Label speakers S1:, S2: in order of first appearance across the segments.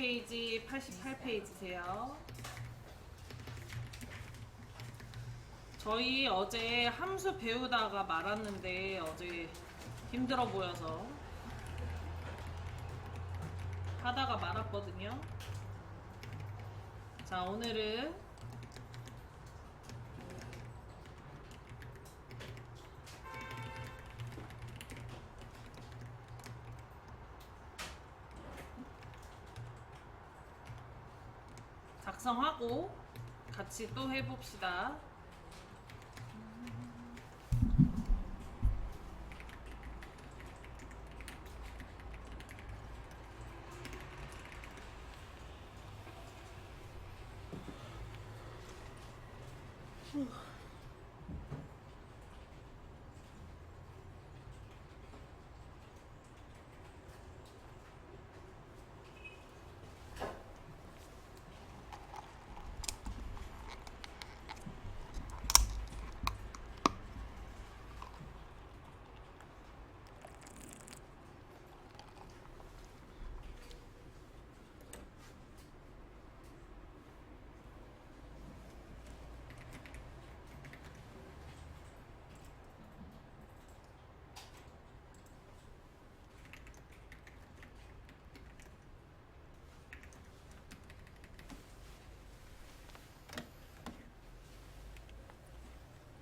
S1: 페이지 88페이지세요. 저희 어제 함수 배우다가 말았는데 어제 힘들어 보여서 하다가 말았거든요. 자, 오늘은 작성하고 같이 또 해봅시다.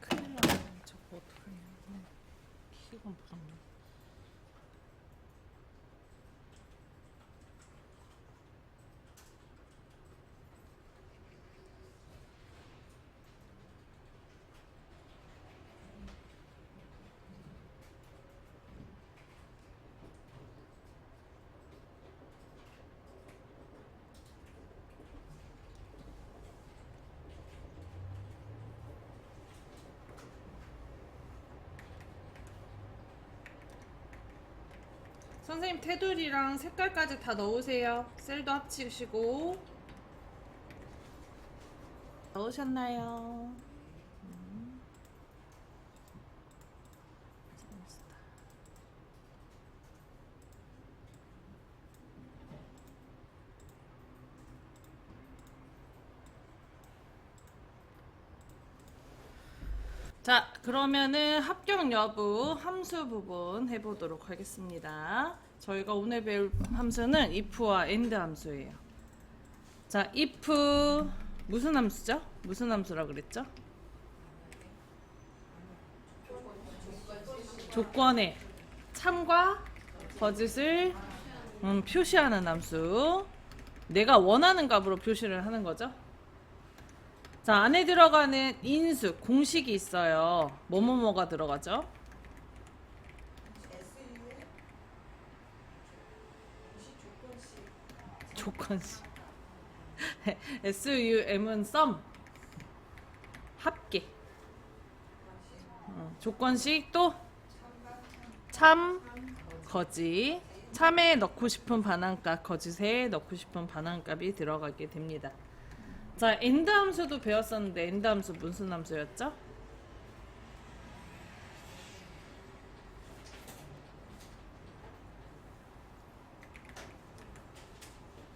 S1: 큰일 났네. 저거 어떡하냐. 키가 무섭네. 선생님 테두리랑 색깔까지 다 넣으세요. 셀도 합치시고. 넣으셨나요? 재밌다. 자, 그러면은 합격 여부 함수 부분 해보도록 하겠습니다. 저희가 오늘 배울 함수는 if와 and 함수예요. 자, if 무슨 함수죠? 무슨 함수라 그랬죠? 조건의 참과 거짓을 표시하는 함수. 내가 원하는 값으로 표시를 하는 거죠. 자, 안에 들어가는 인수, 공식이 있어요. 뭐뭐뭐가 들어가죠? 조건식. SUM은 sum, 합계. 조건식 또 참, 거짓. 참에 넣고 싶은 반환값, 거짓에 넣고 싶은 반환값이 들어가게 됩니다. 자, end 함수도 배웠었는데 end 함수 무슨 함수였죠?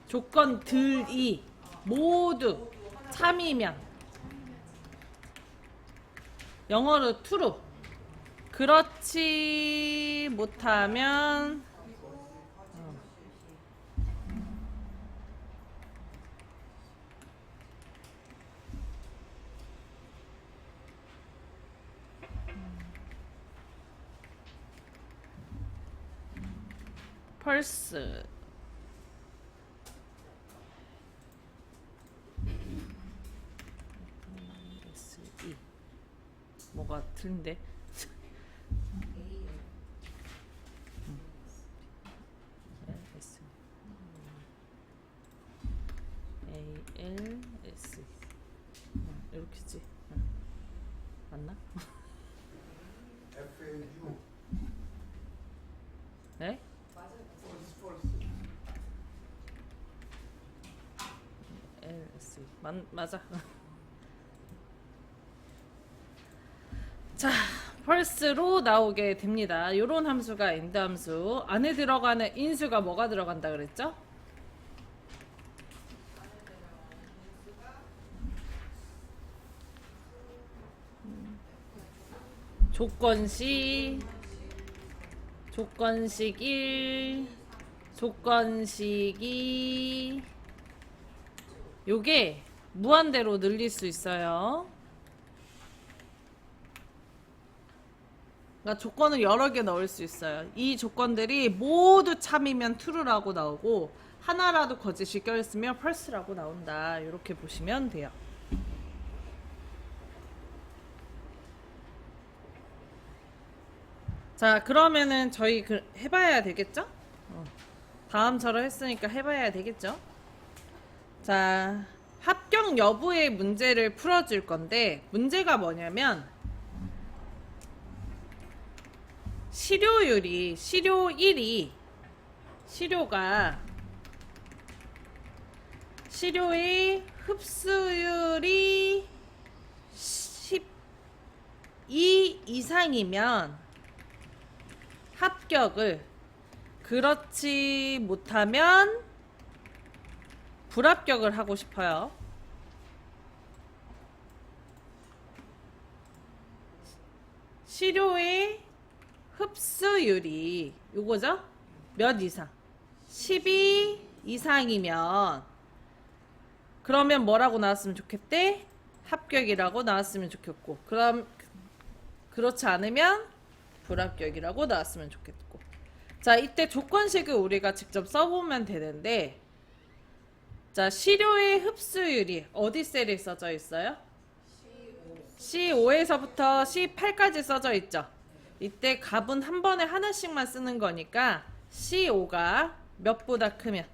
S1: 조건들이 모두 참이면 영어로 true, 그렇지 못하면 false. 뭐가 틀린데? ALS 이렇게지. 맞나?
S2: FAU.
S1: 네? LS 맞아. 자, false로 나오게 됩니다. 요런 함수가 end 함수. 안에 들어가는 인수가 뭐가 들어간다 그랬죠? 조건식 1, 조건식 2. 요게 무한대로 늘릴 수 있어요. 그러니까 조건을 여러 개 넣을 수 있어요. 이 조건들이 모두 참이면 true라고 나오고 하나라도 거짓이 껴있으면 false라고 나온다. 이렇게 보시면 돼요. 자, 그러면은 저희 해봐야 되겠죠? 다음처럼 했으니까 해봐야 되겠죠? 자, 합격 여부의 문제를 풀어줄 건데 문제가 뭐냐면 실효율이 실효 1이 실효의 흡수율이 12 이상이면 합격을, 그렇지 못하면 불합격을 하고 싶어요. 실효의 흡수율이 요거죠? 몇 이상? 12 이상이면 그러면 뭐라고 나왔으면 좋겠대? 합격이라고 나왔으면 좋겠고, 그럼 그렇지 않으면 불합격이라고 나왔으면 좋겠고. 자, 이때 조건식을 우리가 직접 써보면 되는데, 자, 실효의 흡수율이 어디 셀에 써져 있어요? C5에서부터 C8까지 써져 있죠. 이때 값은 한 번에 하나씩만 쓰는 거니까 C5가 몇보다 크면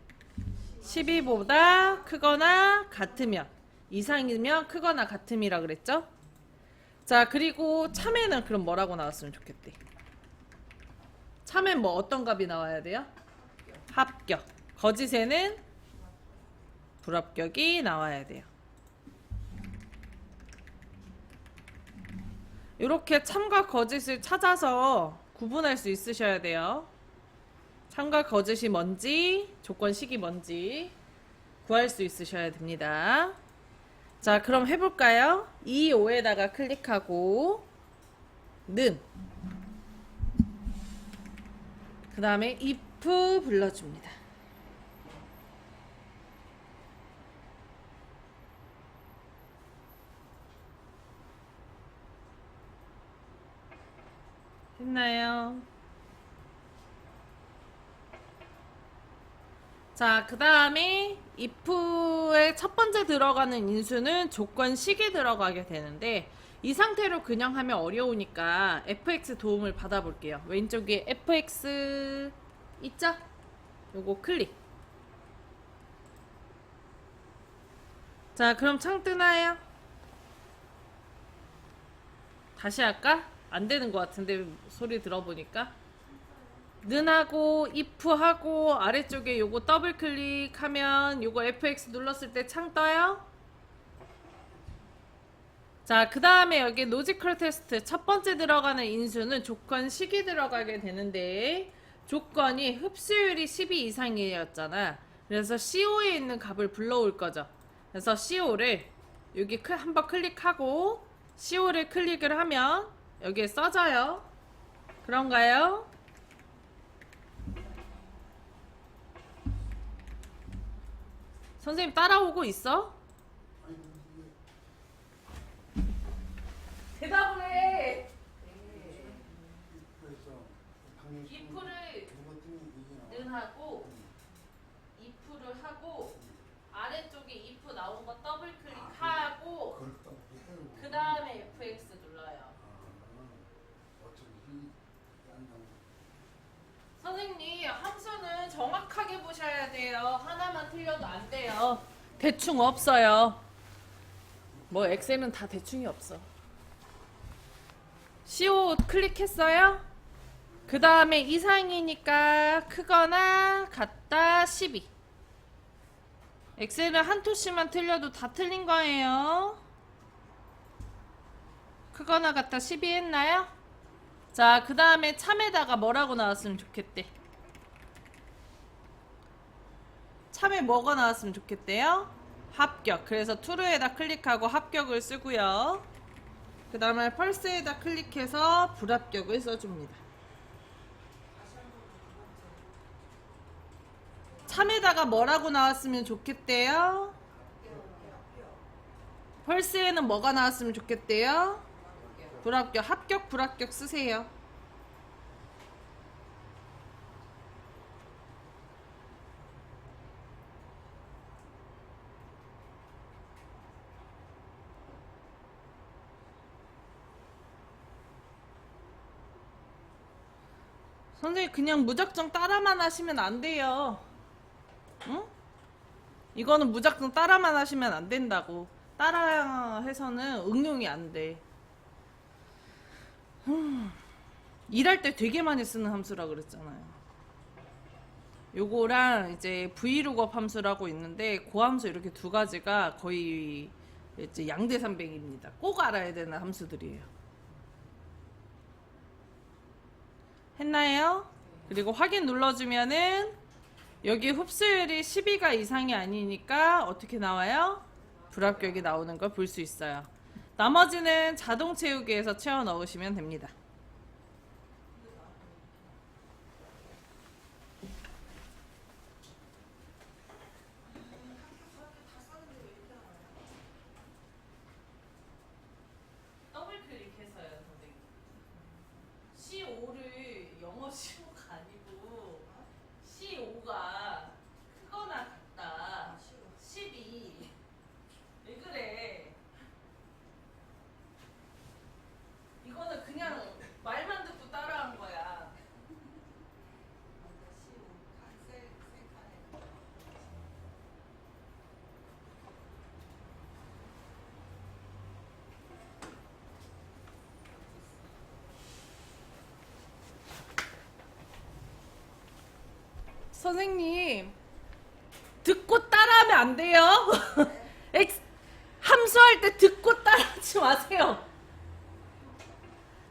S1: 12보다 크거나 같으면, 이상이면 크거나 같음이라 그랬죠. 자, 그리고 참에는 그럼 뭐라고 나왔으면 좋겠대? 참엔 뭐 어떤 값이 나와야 돼요? 합격. 거짓에는 불합격이 나와야 돼요. 이렇게 참과 거짓을 찾아서 구분할 수 있으셔야 돼요. 참과 거짓이 뭔지, 조건식이 뭔지 구할 수 있으셔야 됩니다. 자, 그럼 해볼까요? 2, 5에다가 클릭하고 는, 그 다음에 if 불러줍니다. 했나요? 자, 그 다음에 if의 첫 번째 들어가는 인수는 조건식에 들어가게 되는데, 이 상태로 그냥 하면 어려우니까 fx 도움을 받아볼게요. 왼쪽에 fx 있죠? 요거 클릭. 자, 그럼 창 뜨나요? 다시 할까? 안 되는 것 같은데 소리 들어보니까. 는하고 if하고 아래쪽에 요거 더블 클릭하면 요거 fx 눌렀을 때 창 떠요. 자, 그 다음에 여기 로지컬 테스트 첫 번째 들어가는 인수는 조건식이 들어가게 되는데, 조건이 흡수율이 12 이상이었잖아. 그래서 CO5에 있는 값을 불러올 거죠. 그래서 CO5를 여기 한번 클릭하고 CO5를 클릭을 하면 여기에 써져요. 그런가요? 선생님 따라오고 있어? 대답을 해. if를 는 하고 if를 하고 아래쪽에 if 나온 거 더블 클릭하고 그 다음에 fx 눌러요. 선생님, 함수는 정확하게 보셔야 돼요. 하나만 틀려도 안 돼요. 대충 없어요. 뭐 엑셀은 다 대충이 없어. CO 클릭했어요? 그 다음에 이상이니까 크거나 같다 12. 엑셀은 한 토씨만 틀려도 다 틀린 거예요. 크거나 같다 12 했나요? 자, 그 다음에 참에다가 뭐라고 나왔으면 좋겠대? 참에 뭐가 나왔으면 좋겠대요? 합격. 그래서 true에다 클릭하고 합격을 쓰고요. 그 다음에 펄스에다 클릭해서 불합격을 써줍니다. 참에다가 뭐라고 나왔으면 좋겠대요? 펄스에는 뭐가 나왔으면 좋겠대요? 불합격, 합격, 불합격 쓰세요. 선생님 그냥 무작정 따라만 하시면 안 돼요. 응? 이거는 무작정 따라만 하시면 안 된다고. 따라 해서는 응용이 안 돼. 일할 때 되게 많이 쓰는 함수라 그랬잖아요. 요거랑 이제 vlookup 함수라고 있는데 그 함수 이렇게 두 가지가 거의 이제 양대산맥입니다. 꼭 알아야 되는 함수들이에요. 했나요? 그리고 확인 눌러주면은 여기 흡수율이 12가 이상이 아니니까 어떻게 나와요? 불합격이 나오는 걸 볼 수 있어요. 나머지는 자동 채우기에서 채워 넣으시면 됩니다. 더블 클릭해서요, 선생님. C5를 영어 시호가 아니고 C5가 크거나 같다. 12. 왜 그래? 이거는 그냥 말만 듣고 따라한 거야. 선생님, 듣고 따라하면 안 돼요. 함수할 때 듣고 따라하지 마세요.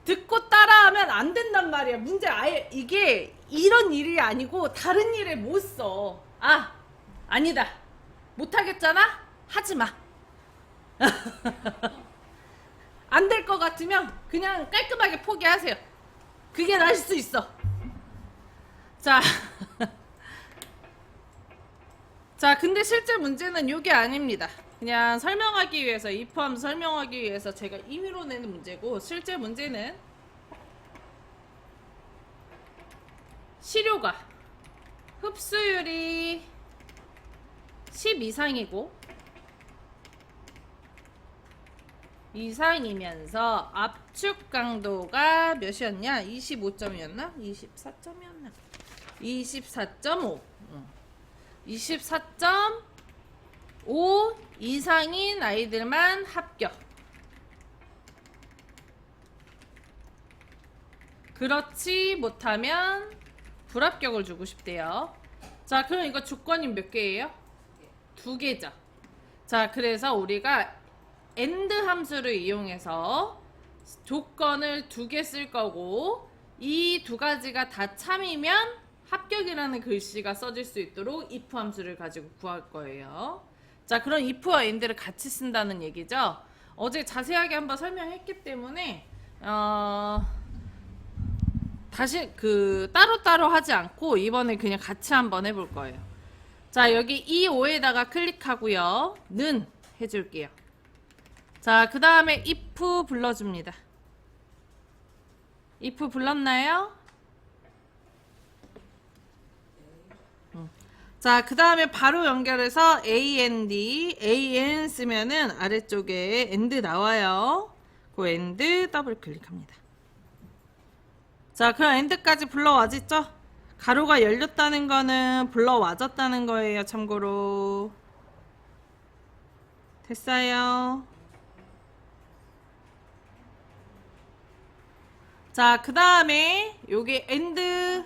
S1: 듣고 따라하면 안 된단 말이야. 문제 아예 이게 이런 일이 아니고 다른 일에 못 써. 아, 아니다. 못하겠잖아? 하지 마. 안 될 것 같으면 그냥 깔끔하게 포기하세요. 그게 나을 수 있어. 자. 자, 근데 실제 문제는 이게 아닙니다. 그냥 설명하기 위해서, if 함수 설명하기 위해서 제가 임의로 내는 문제고, 실제 문제는 시료가 흡수율이 10 이상이고 이상이면서 압축 강도가 몇이었냐? 25점이었나? 24점이었나? 24.5 24.5 이상인 아이들만 합격. 그렇지 못하면 불합격을 주고 싶대요. 자, 그럼 이거 조건이 몇 개예요? 두 개죠. 자, 그래서 우리가 AND 함수를 이용해서 조건을 두 개 쓸 거고, 이 두 가지가 다 참이면 합격이라는 글씨가 써질 수 있도록 if 함수를 가지고 구할 거예요. 자, 그럼 if와 and를 같이 쓴다는 얘기죠. 어제 자세하게 한번 설명했기 때문에 다시 따로따로 하지 않고 이번에 그냥 같이 한번 해볼 거예요. 자, 여기 E5에다가 클릭하고요. 는 해줄게요. 자, 그 다음에 if 불러줍니다. if 불렀나요? 자, 그 다음에 바로 연결해서 AN 쓰면은 아래쪽에 AND 나와요. 그 AND 더블 클릭합니다. 자, 그럼 AND까지 불러와졌죠? 가로가 열렸다는 거는 불러와졌다는 거예요. 참고로. 됐어요. 자, 그 다음에 여기 AND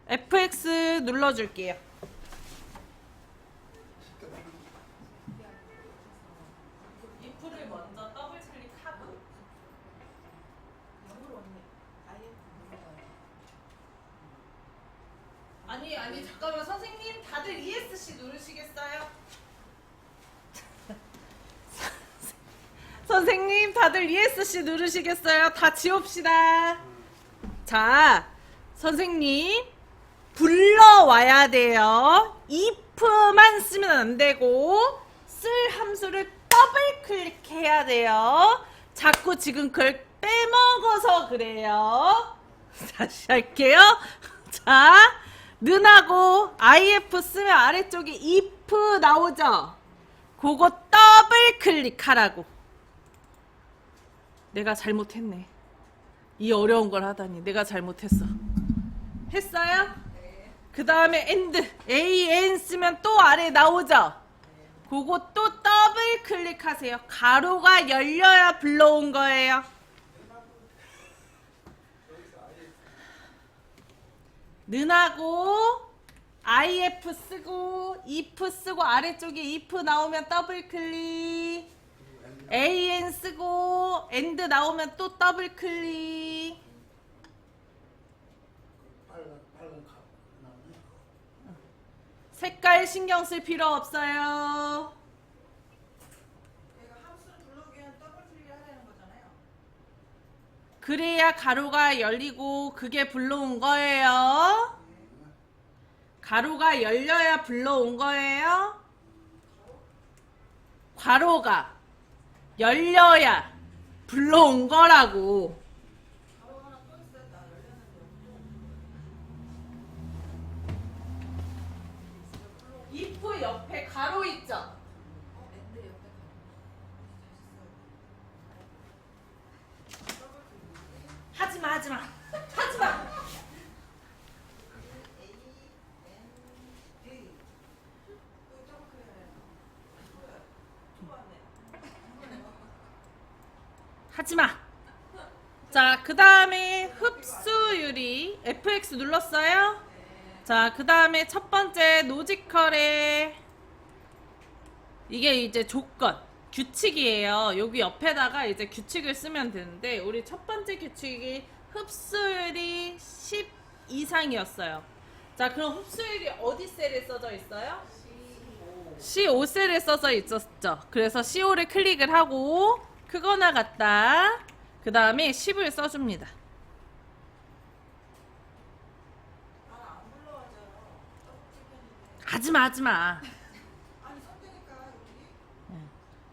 S1: FX 눌러줄게요. if를 먼저 더블 클릭하고 아니 잠깐만 선생님 다들 ESC 누르시겠어요? 선생님 다들 ESC 누르시겠어요? 다 지웁시다. 자, 선생님 불러와야 돼요. if만 쓰면 안 되고 쓸 함수를 더블 클릭해야 돼요. 자꾸 지금 그걸 빼먹어서 그래요. 다시 할게요. 자, 는하고 if 쓰면 아래쪽에 if 나오죠? 그거 더블 클릭하라고. 내가 잘못했네. 이 어려운 걸 하다니 내가 잘못했어. 했어요? 그 다음에 and 쓰면 또 아래 나오죠? 그거 또 더블 클릭하세요. 가로가 열려야 불러온 거예요. 는하고 if 쓰고 if 쓰고 아래쪽에 if 나오면 더블 클릭. an 쓰고 and 나오면 또 더블 클릭. 색깔 신경 쓸 필요 없어요. 그래야 가로가 열리고 그게 불러온 거예요. 가로가 열려야 불러온 거예요. 괄호가 열려야 불러온 거라고. if 옆에 가로 있죠? 하지마 하지마 하지마. 하지마. 자, 그 다음에 흡수율이 fx 눌렀어요? 자, 그 다음에 첫 번째 노지컬에 이게 이제 조건 규칙이에요. 여기 옆에다가 이제 규칙을 쓰면 되는데 우리 첫 번째 규칙이 흡수율이 10 이상이었어요. 자, 그럼 흡수율이 어디 셀에 써져 있어요? C5 셀에 써져 있었죠. 그래서 C5를 클릭을 하고 크거나 같다. 그 다음에 10을 써줍니다. 하지마 하지마.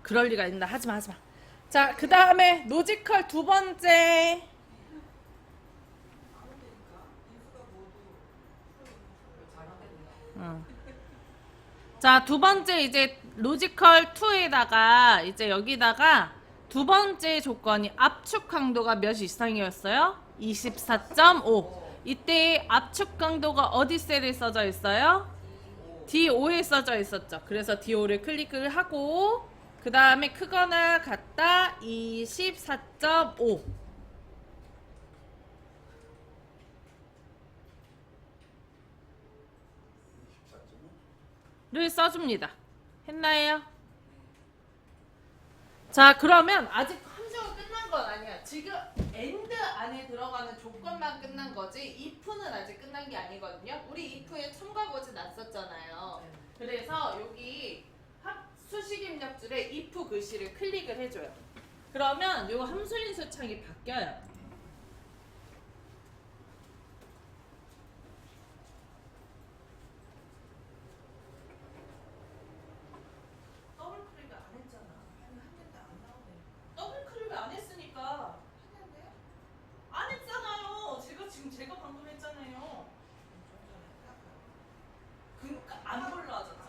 S1: 그럴 리가 있나. 하지마 하지마. 자, 그 다음에 노지컬 두 번째. 자, 두 번째 이제 로지컬 2에다가 이제 여기다가 두 번째 조건이 압축 강도가 몇 이상이었어요? 24.5. 이때 압축 강도가 어디 셀에 써져 있어요? D5에 써져 있었죠. 그래서 D5를 클릭을 하고 그 다음에 크거나 같다 24.5. 를 써줍니다. 했나요? 자, 그러면 아직 함수가 끝난 건 아니야. 지금 AND 안에 들어가는 조건만 끝난 거지 if는 아직 끝난 게 아니거든요. 우리 if에 첨가 거지 났었잖아요. 그래서 여기 수식 입력줄에 if 글씨를 클릭을 해줘요. 그러면 요 함수 인수 창이 바뀌어요. 제가 방금 했잖아요. 그러니까 안 불러졌죠.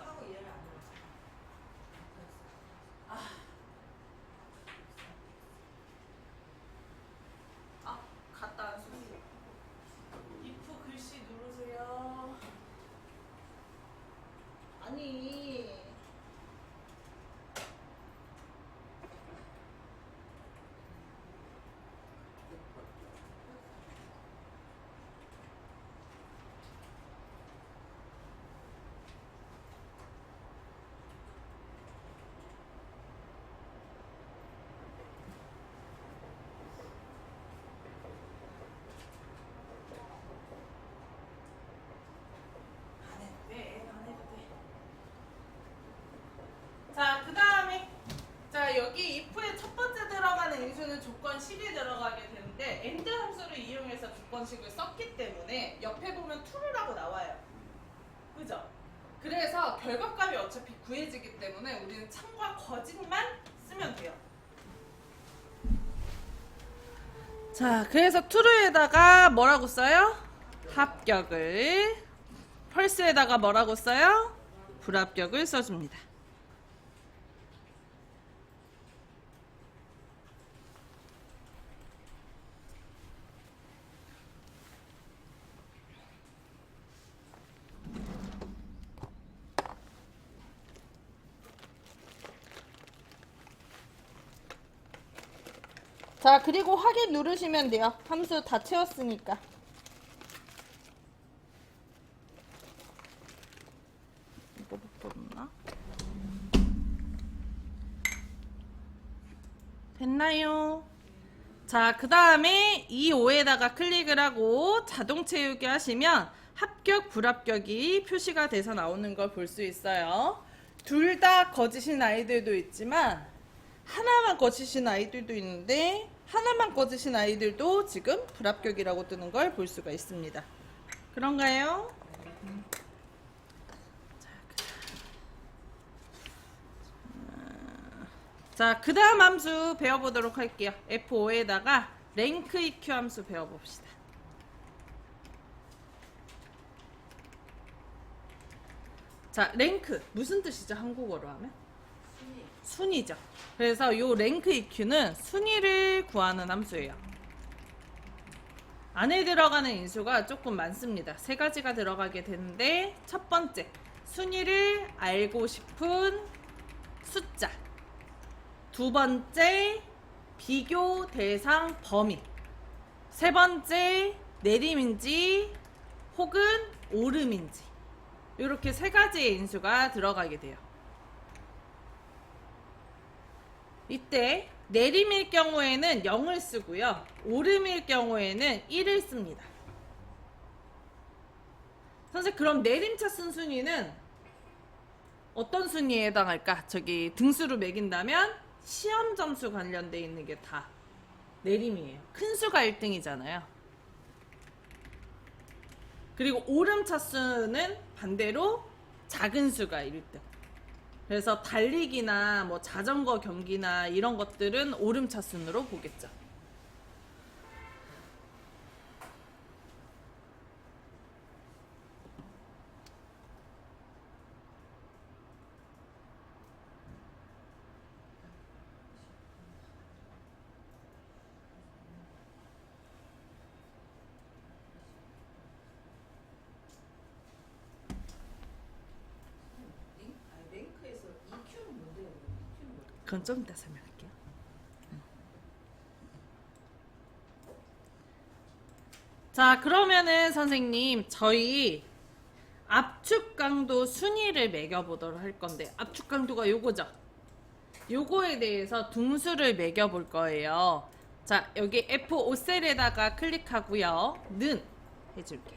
S1: 함수는 조건식이 들어가게 되는데 AND 함수를 이용해서 조건식을 썼기 때문에 옆에 보면 true라고 나와요. 그죠? 그래서 결과값이 어차피 구해지기 때문에 우리는 참과 거짓만 쓰면 돼요. 자, 그래서 true에다가 뭐라고 써요? 합격을. false에다가 뭐라고 써요? 불합격을 써줍니다. 자, 그리고 확인 누르시면 돼요. 함수 다 채웠으니까. 이거밖에 없나? 됐나요? 자, 그 다음에 이 5에다가 클릭을 하고 자동 채우기 하시면 합격, 불합격이 표시가 돼서 나오는 걸 볼 수 있어요. 둘 다 거짓인 아이들도 있지만 하나만 거짓인 아이들도 있는데 하나만 거짓인 아이들도 지금 불합격이라고 뜨는 걸 볼 수가 있습니다. 그런가요? 자, 그 다음 함수 배워보도록 할게요. F5에다가 랭크 EQ 함수 배워봅시다. 자, 랭크 무슨 뜻이죠? 한국어로 하면? 순위죠. 그래서 요 랭크 EQ는 순위를 구하는 함수예요. 안에 들어가는 인수가 조금 많습니다. 3가지가 들어가게 되는데 첫 번째, 순위를 알고 싶은 숫자. 두 번째, 비교 대상 범위. 세 번째, 내림인지 혹은 오름인지. 이렇게 3가지의 인수가 들어가게 돼요. 이때 내림일 경우에는 0을 쓰고요. 오름일 경우에는 1을 씁니다. 선생님, 그럼 내림차 쓴 순위는 어떤 순위에 해당할까? 저기 등수로 매긴다면 시험 점수 관련돼 있는 게 다 내림이에요. 큰 수가 1등이잖아요. 그리고 오름 차수는 반대로 작은 수가 1등. 그래서 달리기나 뭐 자전거 경기나 이런 것들은 오름 차순으로 보겠죠. 그건 좀 이따 설명할게요. 자, 그러면은 선생님, 저희 압축 강도 순위를 매겨보도록 할 건데, 압축 강도가 요거죠. 요거에 대해서 등수를 매겨볼 거예요. 자, 여기 F5셀에다가 클릭하고요. 는 해줄게.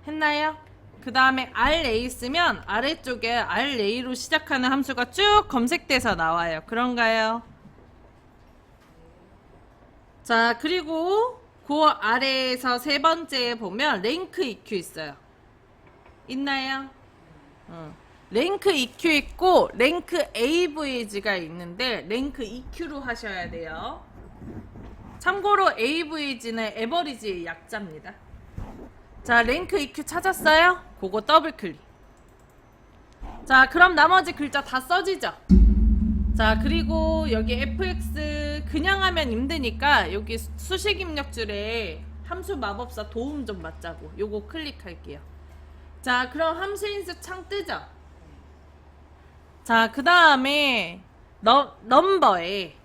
S1: 했나요? 그 다음에 RA 쓰면 아래쪽에 RA로 시작하는 함수가 쭉 검색돼서 나와요. 그런가요? 자, 그리고 그 아래에서 세 번째에 보면 랭크 EQ 있어요. 있나요? 랭크 EQ 있고 랭크 AVG가 있는데 랭크 EQ로 하셔야 돼요. 참고로 AVG는 에버리지의 약자입니다. 자, 랭크 EQ 찾았어요? 그거 더블 클릭. 자, 그럼 나머지 글자 다 써지죠? 자, 그리고 여기 fx 그냥 하면 힘드니까 여기 수식 입력줄에 함수 마법사 도움 좀 받자고 요거 클릭할게요. 자, 그럼 함수 인수 창 뜨죠? 자, 그 다음에 넘버에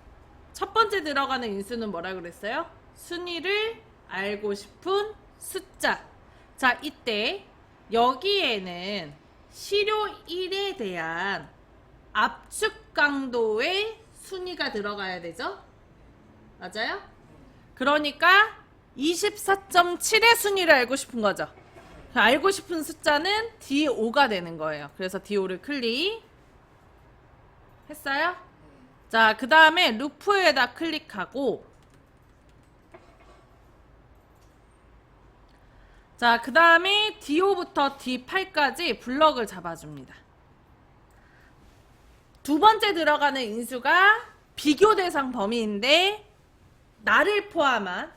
S1: 첫 번째 들어가는 인수는 뭐라 그랬어요? 순위를 알고 싶은 숫자. 자, 이때 여기에는 시료 1에 대한 압축 강도의 순위가 들어가야 되죠? 맞아요? 그러니까 24.7의 순위를 알고 싶은 거죠. 알고 싶은 숫자는 D5가 되는 거예요. 그래서 D5를 클릭 했어요? 자, 그 다음에 루프에다 클릭하고, 자, 그 다음에 D5부터 D8까지 블럭을 잡아줍니다. 두 번째 들어가는 인수가 비교 대상 범위인데, 나를 포함한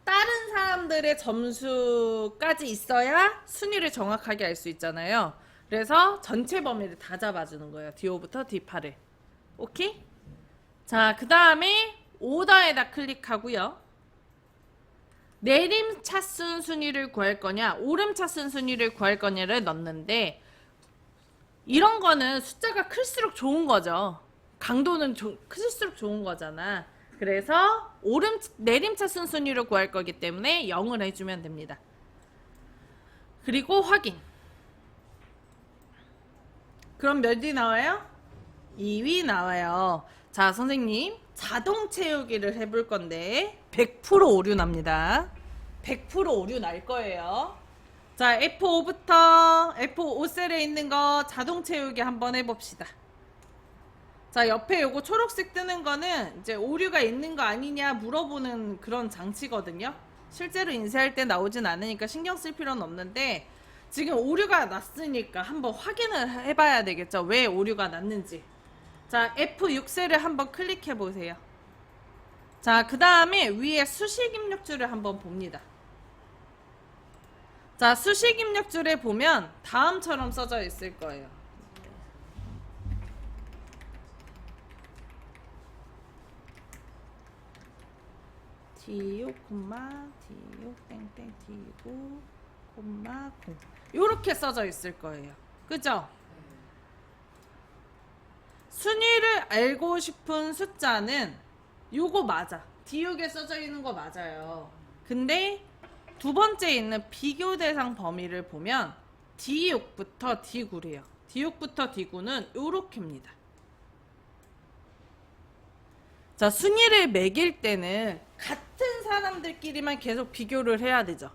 S1: 다른 사람들의 점수까지 있어야 순위를 정확하게 알 수 있잖아요. 그래서 전체 범위를 다 잡아주는 거예요. D5부터 D8을. 오케이? 자, 그 다음에 오더에다 클릭하고요. 내림차순 순위를 구할 거냐, 오름차순 순위를 구할 거냐를 넣는데, 이런 거는 숫자가 클수록 좋은 거죠. 강도는 클수록 좋은 거잖아. 그래서 내림차순 순위를 구할 거기 때문에 0을 해주면 됩니다. 그리고 확인. 그럼 몇이 나와요? 2위 나와요. 자, 선생님 자동 채우기를 해볼 건데 100% 오류 납니다. 100% 오류 날 거예요. 자, F5부터 F5 셀에 있는 거 자동 채우기 한번 해봅시다. 자, 옆에 요거 초록색 뜨는 거는 이제 오류가 있는 거 아니냐 물어보는 그런 장치거든요. 실제로 인쇄할 때 나오진 않으니까 신경 쓸 필요는 없는데, 지금 오류가 났으니까 한번 확인을 해봐야 되겠죠. 왜 오류가 났는지. 자, F6셀을 한번 클릭해 보세요. 자, 그 다음에 위에 수식 입력줄을 한번 봅니다. 자, 수식 입력줄에 보면 다음처럼 써져 있을 거예요. D6, D6, 땡땡, D9, 0. 요렇게 써져 있을 거예요. 그죠? 순위를 알고 싶은 숫자는 요거 맞아. D6에 써져 있는 거 맞아요. 근데 두 번째 있는 비교 대상 범위를 보면 D6부터 D9래요. D6부터 D9는 요렇게입니다. 자, 순위를 매길 때는 같은 사람들끼리만 계속 비교를 해야 되죠.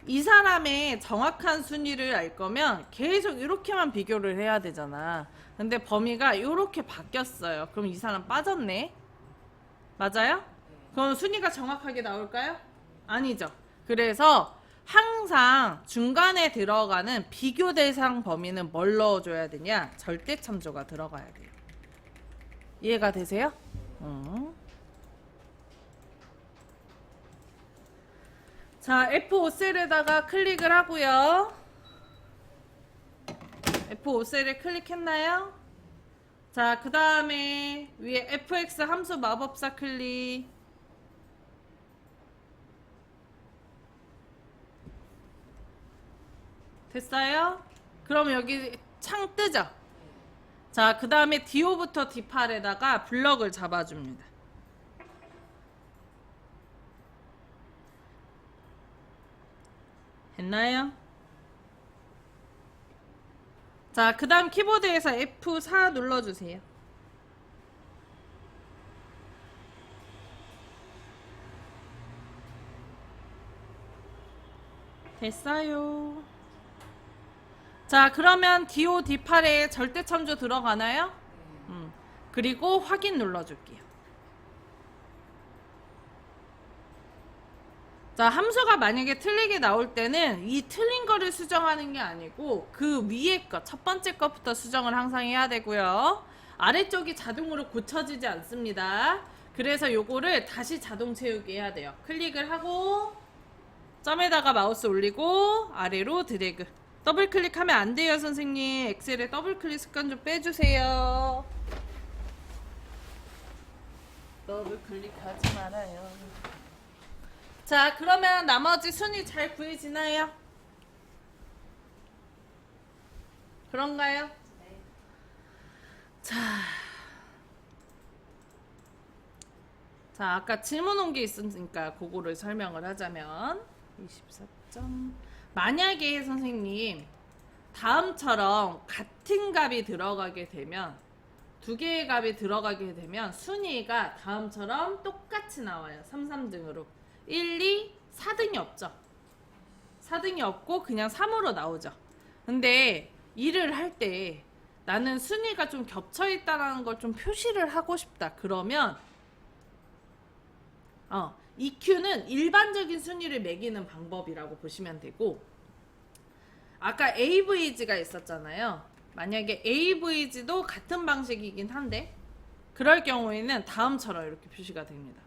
S1: 이 사람의 정확한 순위를 알 거면 계속 이렇게만 비교를 해야 되잖아. 근데 범위가 이렇게 바뀌었어요. 그럼 이 사람 빠졌네. 맞아요? 그럼 순위가 정확하게 나올까요? 아니죠. 그래서 항상 중간에 들어가는 비교 대상 범위는 뭘 넣어줘야 되냐? 절대 참조가 들어가야 돼요. 이해가 되세요? 자, F5셀에다가 클릭을 하고요. F5셀에 클릭했나요? 자, 그 다음에 위에 fx 함수 마법사 클릭. 됐어요? 그럼 여기 창 뜨죠? 자, 그 다음에 D5부터 D8에다가 블럭을 잡아줍니다. 했나요? 자, 그 다음 키보드에서 F4 눌러주세요. 됐어요. 자, 그러면 D5, D8에 절대 참조 들어가나요? 그리고 확인 눌러줄게요. 자, 함수가 만약에 틀리게 나올 때는 이 틀린 거를 수정하는 게 아니고 그 위에 거, 첫 번째 것부터 수정을 항상 해야 되고요. 아래쪽이 자동으로 고쳐지지 않습니다. 그래서 요거를 다시 자동 채우기 해야 돼요. 클릭을 하고 점에다가 마우스 올리고 아래로 드래그. 더블 클릭하면 안 돼요, 선생님. 엑셀에 더블 클릭 습관 좀 빼주세요. 더블 클릭하지 말아요. 자, 그러면 나머지 순위 잘 구해지나요? 그런가요? 네. 자, 아까 질문 온 게 있으니까 그거를 설명을 하자면 24점. 만약에 선생님 다음처럼 같은 값이 들어가게 되면, 두 개의 값이 들어가게 되면 순위가 다음처럼 똑같이 나와요. 3, 3등으로 1, 2, 4등이 없죠. 4등이 없고 그냥 3으로 나오죠. 근데 일을 할 때 나는 순위가 좀 겹쳐 있다라는 걸 좀 표시를 하고 싶다. 그러면 EQ는 일반적인 순위를 매기는 방법이라고 보시면 되고, 아까 AVG가 있었잖아요. 만약에 AVG도 같은 방식이긴 한데 그럴 경우에는 다음처럼 이렇게 표시가 됩니다.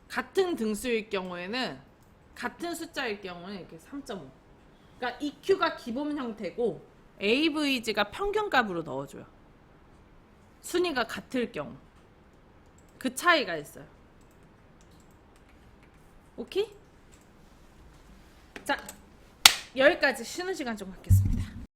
S1: 같은 등수일 경우에는, 같은 숫자일 경우는 이렇게 3.5. 그러니까 EQ가 기본 형태고 AVG가 평균값으로 넣어줘요. 순위가 같을 경우. 그 차이가 있어요. 오케이? 자, 여기까지 쉬는 시간 좀 갖겠습니다.